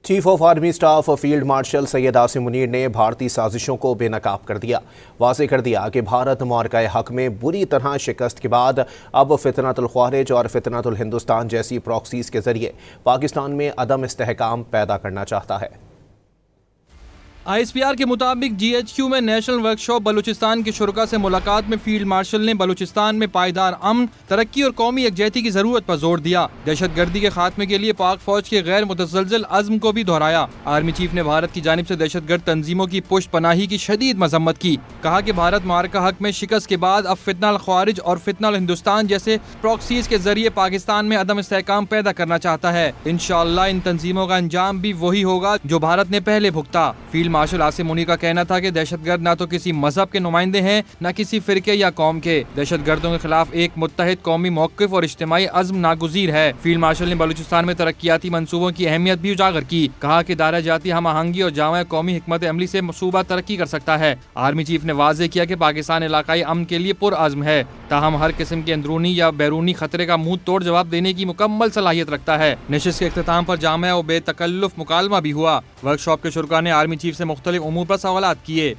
Chief of army staff field marshal Syed Asim Munir ने भारतीय साजिशों को बेनकाब कर दिया। वाज़ेह कर दिया कि भारत मार्का हक में बुरी तरह शिकस्त के बाद अब फितनतुल ख्वारिज और फितनतुल हिंदुस्तान जैसी प्रॉक्सीज के जरिए पाकिस्तान में अदम इस्तेहकाम पैदा करना चाहता है। ISPR के मुताबिक GHQ में नेशनल वर्कशॉप बलूचिस्तान के शुरका से मुलाकात में फील्ड मार्शल ने बलूचिस्तान में पायदार अमन, तरक्की और कौमी यकजहती की जरूरत पर जोर दिया। दहशतगर्दी के खात्मे के लिए पाक फौज के गैर मुतज़लज़ल अज़्म को भी दोहराया। आर्मी चीफ ने भारत की जानिब से दहशतगर्द तंजीमों की पुष्ट पनाही की शदीद मजम्मत की। कहा कि भारत मार्का हक में शिकस्त के बाद अब फितना अल ख्वारिज और फितना अल हिंदुस्तान जैसे प्रॉक्सीज के जरिए पाकिस्तान में अदम इस्तेहकाम पैदा करना चाहता है। इंशाअल्लाह इन तंजीमों का अंजाम भी वही होगा जो भारत ने पहले भुगता। फील्ड मार्शल आसिम मुनीर का कहना था कि दहशतगर्द ना तो किसी मजहब के नुमाइंदे हैं, न किसी फिरके या कौम के। दहशतगर्दों के खिलाफ एक मुत्तहिद कौमी मौक़िफ़ और इज्तिमाई अज़्म नागुज़ीर है। फील्ड मार्शल ने बलूचिस्तान में तरक्याती मंसूबों की अहमियत भी उजागर की। कहा कि दायरा जाती हम आहंगी और जामा कौमी हिकमत अमली से सूबा तरक्की कर सकता है। आर्मी चीफ ने वाज़ेह किया कि पाकिस्तान इलाकाई अमन के लिए पुरअज़्म है, ताहम हर किस्म के अंदरूनी या बैरूनी खतरे का मुंह तोड़ जवाब देने की मुकम्मल सलाहियत रखता है। नशिस्त के इख्तिताम पर जामा और बेतकल्लुफ़ मुकालमा भी हुआ। वर्कशॉप के शुरका ने आर्मी चीफ से मुख्तलिफ उमूर पर सवालात किए।